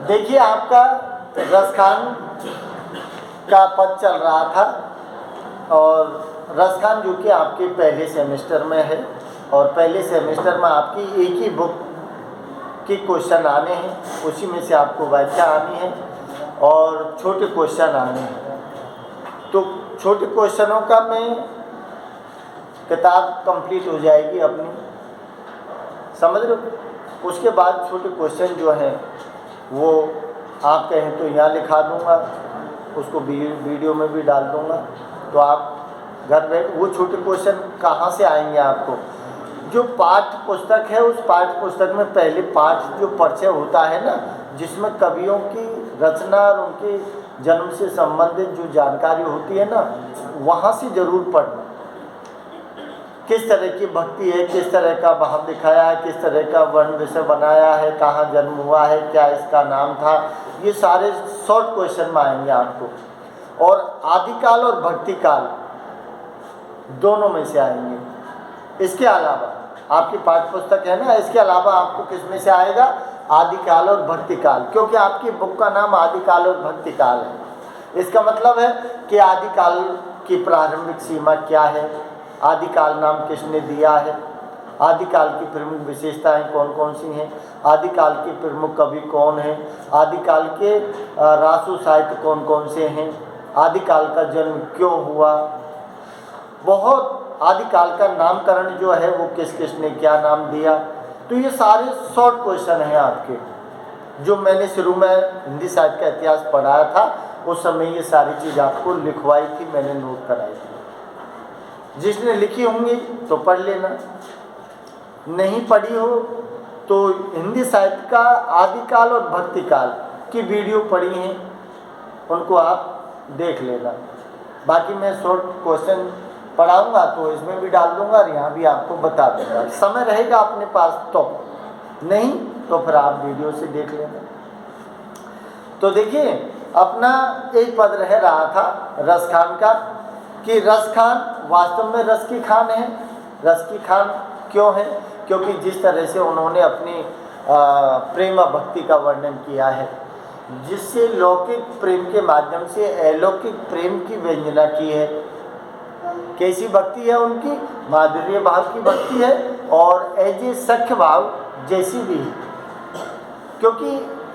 देखिए, आपका रसखान का पद चल रहा था और रसखान जो कि आपके पहले सेमेस्टर में है और पहले सेमेस्टर में आपकी एक ही बुक के क्वेश्चन आने हैं, उसी में से आपको व्याख्या आनी है और छोटे क्वेश्चन आने हैं। तो छोटे क्वेश्चनों का मैं किताब कंप्लीट हो जाएगी अपनी, समझ रहे हो। उसके बाद छोटे क्वेश्चन जो हैं वो आप कहें तो यहाँ लिखा दूँगा, उसको वीडियो में भी डाल दूँगा, तो आप घर बैठ वो छोटे क्वेश्चन कहाँ से आएंगे आपको। जो पाठ्य पुस्तक है उस पाठ्य पुस्तक में पहले पाठ जो परिचय होता है ना, जिसमें कवियों की रचना और उनके जन्म से संबंधित जो जानकारी होती है ना, वहाँ से ज़रूर पढ़ना। किस तरह की भक्ति है, किस तरह का भाव दिखाया है, किस तरह का वर्ण विषय बनाया है, कहाँ जन्म हुआ है, क्या इसका नाम था, ये सारे शॉर्ट क्वेश्चन में आएंगे आपको। और आदिकाल और भक्तिकाल दोनों में से आएंगे। इसके अलावा आपकी पाठ्य पुस्तक है ना, इसके अलावा आपको किस में से आएगा, आदिकाल और भक्तिकाल, क्योंकि आपकी बुक का नाम आदिकाल और भक्तिकाल है। इसका मतलब है कि आदिकाल की प्रारंभिक सीमा क्या है, आदिकाल नाम किसने दिया है, आदिकाल की प्रमुख विशेषताएं कौन कौन सी हैं, आदिकाल के प्रमुख कवि कौन हैं, आदिकाल के रासो साहित्य कौन कौन से हैं, आदिकाल का जन्म क्यों हुआ, बहुत आदिकाल का नामकरण जो है वो किस किस ने क्या नाम दिया। तो ये सारे शॉर्ट क्वेश्चन हैं आपके, जो मैंने शुरू में हिंदी साहित्य का इतिहास पढ़ाया था उस समय ये सारी चीज़ आपको लिखवाई थी, मैंने नोट कराई थी। जिसने लिखी होंगी तो पढ़ लेना, नहीं पढ़ी हो तो हिंदी साहित्य का आदिकाल और भक्तिकाल की वीडियो पढ़ी हैं, उनको आप देख लेना। बाकी मैं शॉर्ट क्वेश्चन पढ़ाऊंगा तो इसमें भी डाल दूंगा और यहाँ भी आपको बता दूंगा, समय रहेगा अपने पास तो, नहीं तो फिर आप वीडियो से देख लेना। तो देखिए, अपना एक पद रह रहा था रसखान का कि रसखान वास्तव में रस की खान है। रस की खान क्यों है, क्योंकि जिस तरह से उन्होंने अपनी प्रेम भक्ति का वर्णन किया है, जिससे लौकिक प्रेम के माध्यम से अलौकिक प्रेम की व्यंजना की है। कैसी भक्ति है उनकी, माधुर्य भाव की भक्ति है और ऐजे सख्य भाव जैसी भी है, क्योंकि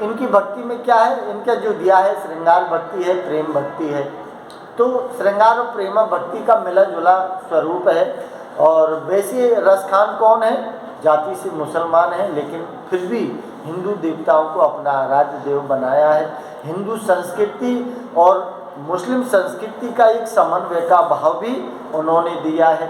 इनकी भक्ति में क्या है, इनका जो दिया है श्रृंगार भक्ति है, प्रेम भक्ति है। तो श्रृंगार और प्रेम भक्ति का मिला जुला स्वरूप है। और वैसे रसखान कौन है, जाति से मुसलमान है, लेकिन फिर भी हिंदू देवताओं को अपना आराध्य देव बनाया है। हिंदू संस्कृति और मुस्लिम संस्कृति का एक समन्वय का भाव भी उन्होंने दिया है।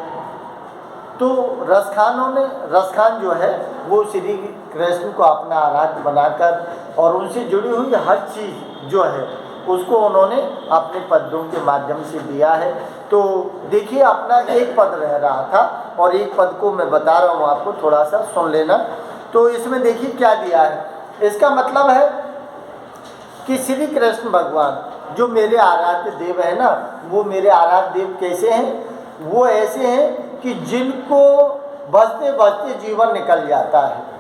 तो रसखान जो है वो श्री कृष्ण को अपना आराध्य बनाकर और उनसे जुड़ी हुई हर चीज़ जो है उसको उन्होंने अपने पदों के माध्यम से दिया है। तो देखिए, अपना एक पद रह रहा था और एक पद को मैं बता रहा हूँ आपको, थोड़ा सा सुन लेना। तो इसमें देखिए क्या दिया है, इसका मतलब है कि श्री कृष्ण भगवान जो मेरे आराध्य देव है ना, वो मेरे आराध्य देव कैसे हैं, वो ऐसे हैं कि जिनको बसते बसते जीवन निकल जाता है।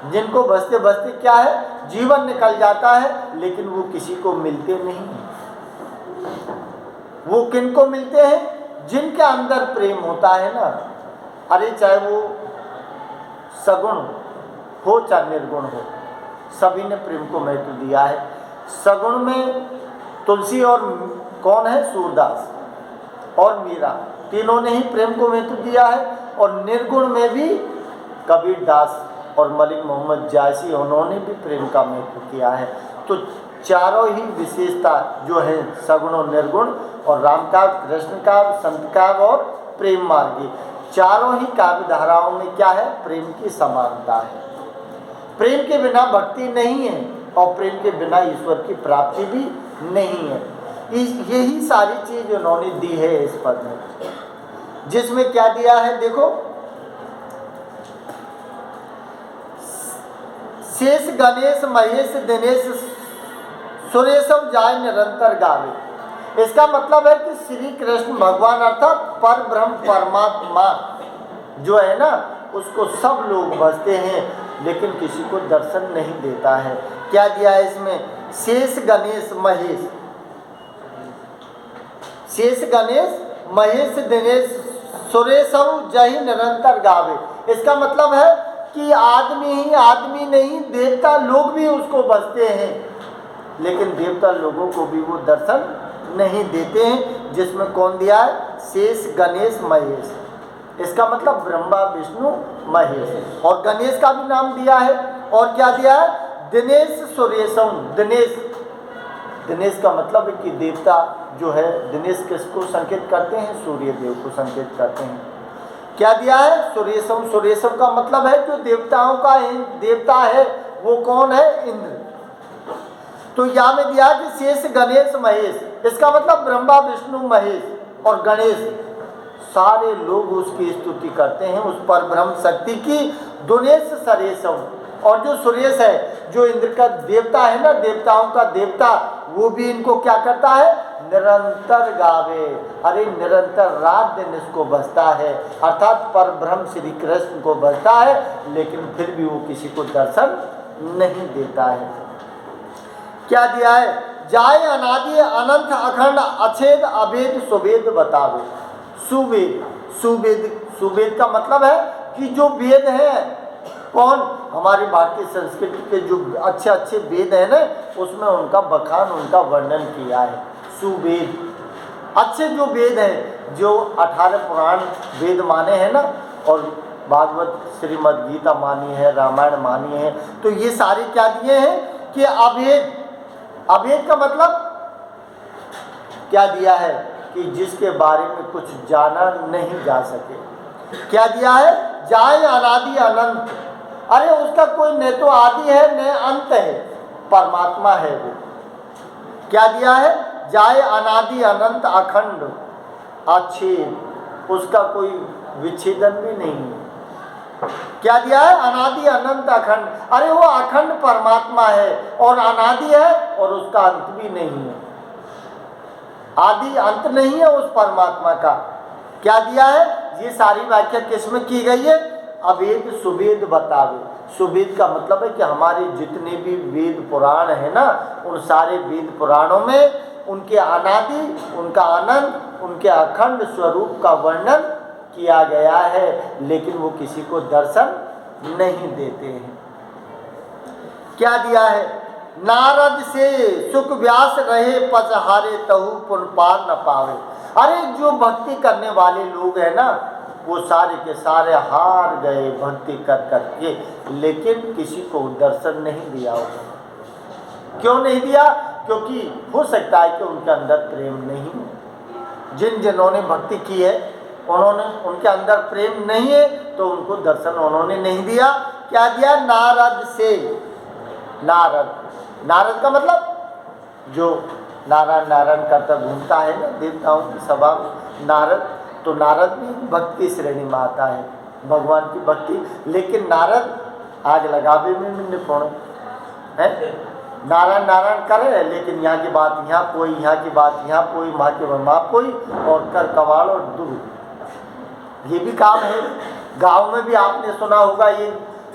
जिनको बसते बसते क्या है, जीवन निकल जाता है, लेकिन वो किसी को मिलते नहीं। वो किनको मिलते हैं, जिनके अंदर प्रेम होता है ना। अरे चाहे वो सगुण हो चाहे निर्गुण हो, सभी ने प्रेम को महत्व दिया है। सगुण में तुलसी और कौन है, सूरदास और मीरा, तीनों ने ही प्रेम को महत्व दिया है। और निर्गुण में भी कबीर दास और मलिक मोहम्मद जायसी, उन्होंने भी प्रेम का महत्व किया है। तो चारों ही विशेषता जो है, सगुण और निर्गुण और राम काव्य, कृष्ण काव्य, संत काव्य और प्रेम मार्गी, चारों ही काव्य धाराओं में क्या है, प्रेम की समानता है। प्रेम के बिना भक्ति नहीं है और प्रेम के बिना ईश्वर की प्राप्ति भी नहीं है। यही सारी चीज उन्होंने दी है इस पद में, जिसमें क्या दिया है देखो, शेष गणेश महेश दिनेश सुरेशव जाय निरंतर गावे। इसका मतलब है कि श्री कृष्ण भगवान अर्थात पर ब्रह्म परमात्मा जो है ना, उसको सब लोग भजते हैं लेकिन किसी को दर्शन नहीं देता है। क्या दिया है इसमें? शेष गणेश महेश, शेष गणेश महेश दिनेश सुरेशव जही निरंतर गावे। इसका मतलब है कि आदमी ही आदमी नहीं, देवता लोग भी उसको बसते हैं, लेकिन देवता लोगों को भी वो दर्शन नहीं देते हैं। जिसमें कौन दिया है? शेष गणेश महेश। इसका मतलब ब्रह्मा विष्णु महेश, और गणेश का भी नाम दिया है। और क्या दिया है? दिनेश सुरेशम। दिनेश, दिनेश का मतलब है कि देवता जो है, दिनेश किसको संकेत करते हैं? सूर्य देव को संकेत करते हैं। क्या दिया है? सुरेशम। सुरेशम का मतलब है जो देवताओं का देवता है वो कौन है? इंद्र। तो यहाँ में दिया कि शेष गणेश महेश, इसका मतलब ब्रह्मा विष्णु महेश और गणेश सारे लोग उसकी स्तुति करते हैं, उस पर ब्रह्म शक्ति की। दुनेश सरेशम, और जो सुरेश है, जो इंद्र का देवता है ना, देवताओं का देवता, वो भी इनको क्या करता है? निरंतर गावे। अरे निरंतर रात दिन इसको बसता है, अर्थात पर ब्रह्म श्री कृष्ण को बसता है, लेकिन फिर भी वो किसी को दर्शन नहीं देता है। क्या दिया है? जाय अनादि अनंत अखंड अछेद अभेद सुवेद बतावे। सुवेद, सुवेद, सुवेद का मतलब है कि जो वेद है, कौन? हमारी भारतीय संस्कृति के जो अच्छे अच्छे वेद हैं ना, उसमें उनका बखान, उनका वर्णन किया है। सुवेद, अच्छे जो वेद हैं, जो 18 पुराण वेद माने हैं ना, और भागवत श्रीमद् गीता मानी है, रामायण मानी है, तो ये सारे क्या दिए हैं कि अभेद। अभेद का मतलब क्या दिया है? कि जिसके बारे में कुछ जाना नहीं जा सके। क्या दिया है? जाय अनादि अनंत, अरे उसका कोई न तो आदि है न अंत है, परमात्मा है वो। क्या दिया है? जाय अनादि अनंत अखंड अछेद, उसका कोई विच्छेदन भी नहीं है। क्या दिया है? अनादि अनंत अखंड, अरे वो अखंड परमात्मा है और अनादि है और उसका अंत भी नहीं है। आदि अंत नहीं है उस परमात्मा का। क्या दिया है? ये सारी व्याख्या किसमें की गई है? अवेद सुवेद बतावे। सुवेद का मतलब है कि हमारे जितने भी वेद पुराण है ना, उन सारे वेद पुराणों में उनके अनादि, उनका अनंत, उनके अखंड स्वरूप का वर्णन किया गया है, लेकिन वो किसी को दर्शन नहीं देते हैं। क्या दिया है? नारद से सुख व्यास रहे पचहारे तहु पुन पार न पावे। अरे जो भक्ति करने वाले लोग हैं ना, वो सारे के सारे हार गए भक्ति कर करके, लेकिन किसी को दर्शन नहीं दिया होगा। क्यों नहीं दिया? क्योंकि हो सकता है कि उनके अंदर प्रेम नहीं है। जिन जिन्होंने भक्ति की है, उन्होंने, उनके अंदर प्रेम नहीं है, तो उनको दर्शन उन्होंने नहीं दिया। क्या दिया? नारद से। नारद, नारद का मतलब जो नारायण नारायण करता घूमता है ना देवताओं की सभा में, नारद, तो नारद भी भक्ति श्रेणी में आता है, भगवान की भक्ति। लेकिन नारद आग लगावे में निपुण है। नारायण नारायण करे, लेकिन यहाँ की बात यहाँ कोई, यहाँ की बात यहाँ कोई, माँ के वहाँ कोई, और कर कवाड़ और दूर, ये भी काम है। गांव में भी आपने सुना होगा, ये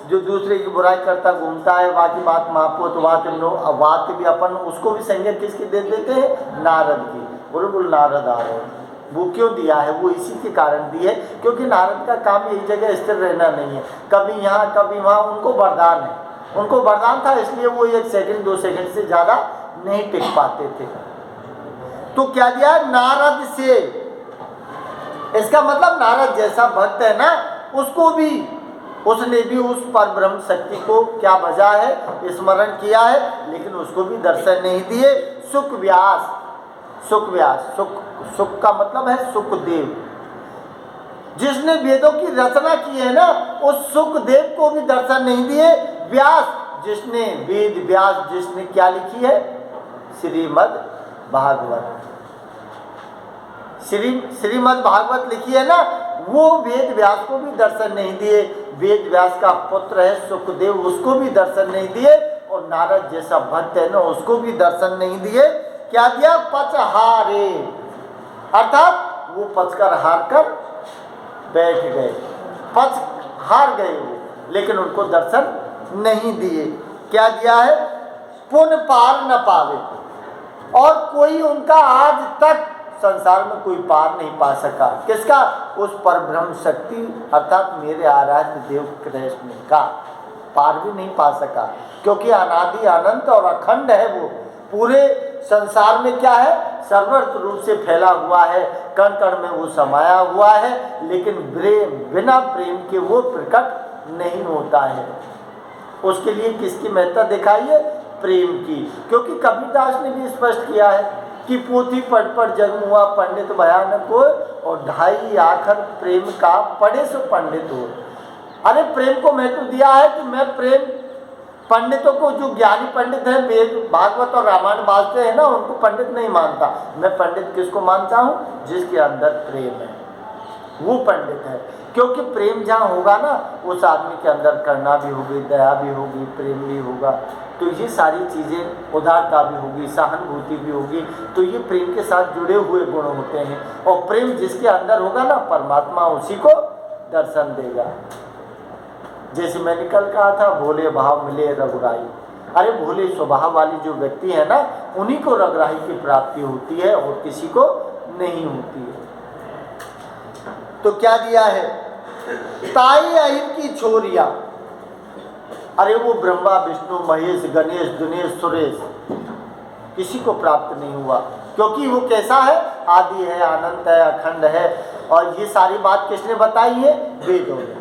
जो दूसरे की बुराई करता घूमता है, वहाँ की बात मापो तो बात भी अपन उसको भी संज्ञा किसकी दे देते हैं? नारद की। बिल्कुल नारद आ रहे हैं। वो क्यों दिया है? वो इसी के कारण दी है क्योंकि नारद का काम एक जगह स्थिर रहना नहीं है, कभी यहाँ कभी वहाँ। उनको वरदान है, उनको वरदान था, इसलिए वो 1 सेकंड 2 सेकंड से ज़्यादा नहीं टिक पाते थे। तो क्या दिया? नारद से। इसका मतलब नारद जैसा भक्त है ना, उसको भी, उसने भी उस पर ब्रह्म शक्ति को क्या बजा है? स्मरण किया है, लेकिन उसको भी दर्शन नहीं दिए। सुख व्यास, सुख व्यास, सुख का मतलब है सुखदेव, जिसने वेदों की रचना की है ना, उस सुखदेव को भी दर्शन नहीं दिए। व्यास, जिसने वेद व्यास, जिसने क्या लिखी है? श्रीमद् भागवत, श्रीमद् भागवत लिखी है ना, वो वेद व्यास को भी दर्शन नहीं दिए। वेद व्यास का पुत्र है सुखदेव, उसको भी दर्शन नहीं दिए, और नारद जैसा भक्त है ना, उसको भी दर्शन नहीं दिए। क्या दिया? पचहारे, अर्थात वो पचकर हार कर बैठ गए, पच हार गए वो, लेकिन उनको दर्शन नहीं दिए। क्या दिया है? पुन पार न पावे। और कोई उनका आज तक संसार में कोई पार नहीं पा सका। किसका? उस परब्रह्म शक्ति अर्थात मेरे आराध्य देव कृष्ण का पार भी नहीं पा सका, क्योंकि अनादि अनंत और अखंड है। वो पूरे संसार में क्या है? सर्वत्र रूप से फैला हुआ है, कण कण में वो समाया हुआ है, लेकिन बिना प्रेम के वो प्रकट नहीं होता है। उसके लिए किसकी महत्ता दिखाई है? प्रेम की। क्योंकि कबीरदास ने भी स्पष्ट किया है कि पोथी पढ़ पढ़ जन्म हुआ पंडित भयानक हो, और ढाई आखर प्रेम का पढ़े सो पंडित हो। अरे प्रेम को महत्व दिया है कि मैं प्रेम पंडितों को, जो ज्ञानी पंडित हैं, वेद भागवत और रामायण बाजते हैं ना, उनको पंडित नहीं मानता। मैं पंडित किसको मानता हूँ? जिसके अंदर प्रेम है, वो पंडित है। क्योंकि प्रेम जहाँ होगा ना, उस आदमी के अंदर करुणा भी होगी, दया भी होगी, प्रेम भी होगा। तो ये सारी चीज़ें, उदारता भी होगी, सहानुभूति भी होगी। तो ये प्रेम के साथ जुड़े हुए गुण होते हैं। और प्रेम जिसके अंदर होगा ना, परमात्मा उसी को दर्शन देगा। जैसे मैंने कल कहा था, भोले भाव मिले रघुराई। अरे भोले स्वभाव वाली जो व्यक्ति है ना, उन्हीं को रघुराई की प्राप्ति होती है, और किसी को नहीं होती है। तो क्या दिया है? ताई अहिर की छोरिया। अरे वो ब्रह्मा विष्णु महेश गणेश दिनेश सुरेश किसी को प्राप्त नहीं हुआ, क्योंकि वो कैसा है? आदि है, अनंत है, अखंड है। और ये सारी बात किसने बताई है? वेदों ने।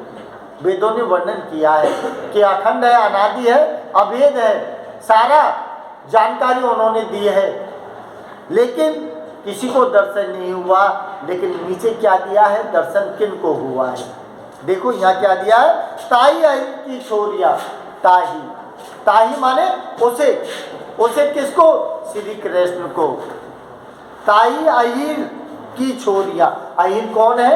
वेदों ने वर्णन किया है कि अखंड है, अनादि है, अभेद है, सारा जानकारी उन्होंने दी है। लेकिन किसी को दर्शन नहीं हुआ। लेकिन नीचे क्या दिया है? दर्शन किन को हुआ है? देखो यहाँ क्या दिया है? ताई अहिर की छोरिया। ताही, ताही माने उसे, उसे किसको? श्री कृष्ण को। ताई अहिर की छोरिया। अहिर कौन है?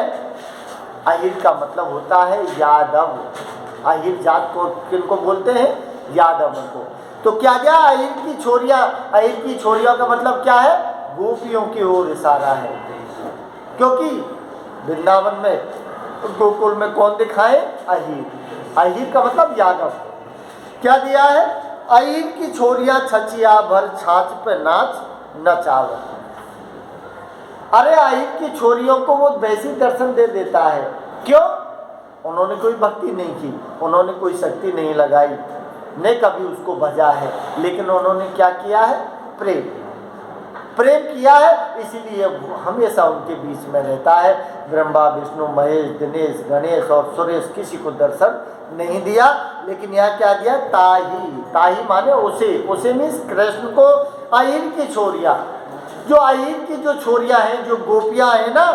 अहिर का मतलब होता है यादव। अहिर जात को किनको बोलते हैं? यादव को। तो क्या दिया? अहिर की छोरिया। अहिर की छोरिया का मतलब क्या है? गोपियों की ओर इशारा है। क्योंकि वृंदावन में, गोकुल में कौन दिखाए? अहिर। अहिर का मतलब यादव। क्या दिया है? अहिर की छोरिया छचिया भर छाछ पे नाच नचावत। अरे अहिर की छोरियों को वो वैसी दर्शन दे देता है। क्यों? उन्होंने कोई भक्ति नहीं की, उन्होंने कोई शक्ति नहीं लगाई, ने कभी उसको भजा है। लेकिन उन्होंने क्या किया है? प्रेम किया है, इसीलिए हमेशा उनके बीच में रहता है। ब्रह्मा विष्णु महेश दिनेश गणेश और सुरेश किसी को दर्शन नहीं दिया। लेकिन यहाँ क्या दिया? ताही। ताही माने उसे, उसे मीन्स कृष्ण को। अहिर की छोरिया, जो अहिर की जो छोरिया हैं, जो गोपियाँ हैं ना,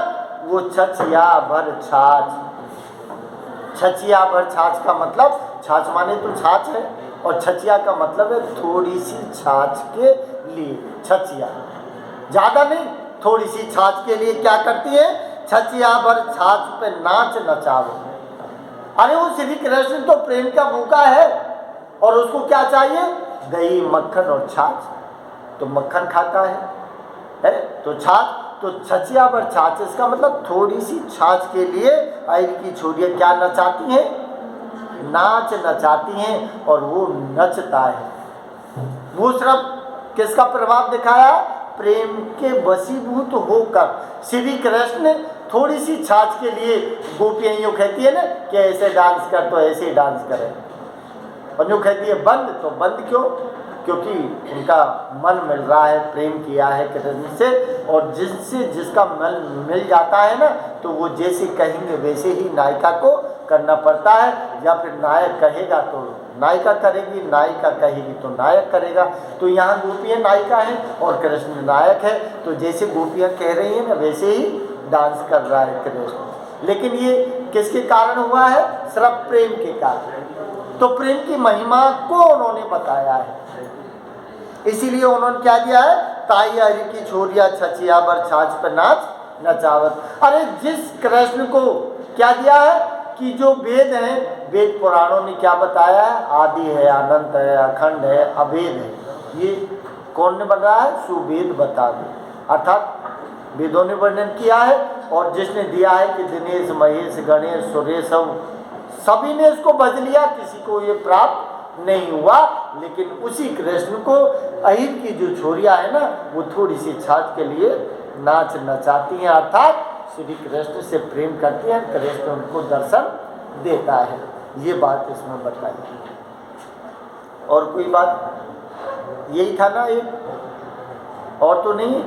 वो छछिया भर छाछ। छछिया भर छाछ का मतलब, छाछ माने तो छाछ है, और छछिया का मतलब है थोड़ी सी छाछ के लिए। छछिया ज़्यादा नहीं, थोड़ी सी छाछ के लिए क्या करती है? छछिया भर छाछ पे नाच नचावे। अरे वो श्री कृष्ण तो प्रेम का भूखा है, और उसको क्या चाहिए? दही मक्खन और छाछ। तो मक्खन खाता है तो छाछ, तो छछिया भर छाछ, इसका मतलब थोड़ी सी छाछ के लिए अहिर की छोरियाँ क्या नचाती हैं? नाच नचाती हैं। और वो नचता है। वो सिर्फ किसका प्रभाव दिखाया? प्रेम के वशीभूत होकर श्री कृष्ण थोड़ी सी छाछ के लिए, गोपियाँ यूँ कहती है ना कि ऐसे डांस कर, तो ऐसे ही डांस करें। और यूँ कहती है बंद, तो बंद क्यों? क्योंकि उनका मन मिल रहा है, प्रेम किया है कृष्ण से। और जिससे जिसका मन मिल जाता है ना, तो वो जैसे कहेंगे वैसे ही नायिका को करना पड़ता है। या फिर नायक कहेगा तो नायिका करेगी, नायिका कहेगी तो नायक करेगा। तो यहाँ गोपियाँ नायिका हैं और कृष्ण नायक है। तो जैसे गोपियाँ कह रही हैं ना, वैसे ही डांस कर रहा है कृष्ण। लेकिन ये किसके कारण हुआ है? सिर्फ प्रेम के कारण। तो प्रेम की महिमा को उन्होंने बताया है, इसीलिए उन्होंने क्या दिया है? ताई अहिर की छोरिया छछिया भर छाछ पर नाच नचावत। अरे जिस कृष्ण को क्या दिया है कि जो वेद हैं, वेद पुराणों ने क्या बताया है? आदि है, अनंत है, अखंड है, अभेद है। ये कौन ने बताया है? सुवेद बता दे, अर्थात वेदों ने वर्णन किया है। और जिसने दिया है कि दिनेश महेश गणेश सुरेश सभी ने इसको भज लिया, किसी को ये प्राप्त नहीं हुआ, लेकिन उसी कृष्ण को अहिर की जो छोरियां है ना, वो थोड़ी सी छाछ के लिए नाच नचाती हैं, अर्थात श्री कृष्ण से प्रेम करते हैं, कृष्ण उनको दर्शन देता है। ये बात इसमें बताई। और कोई बात? यही था ना एक, और तो नहीं?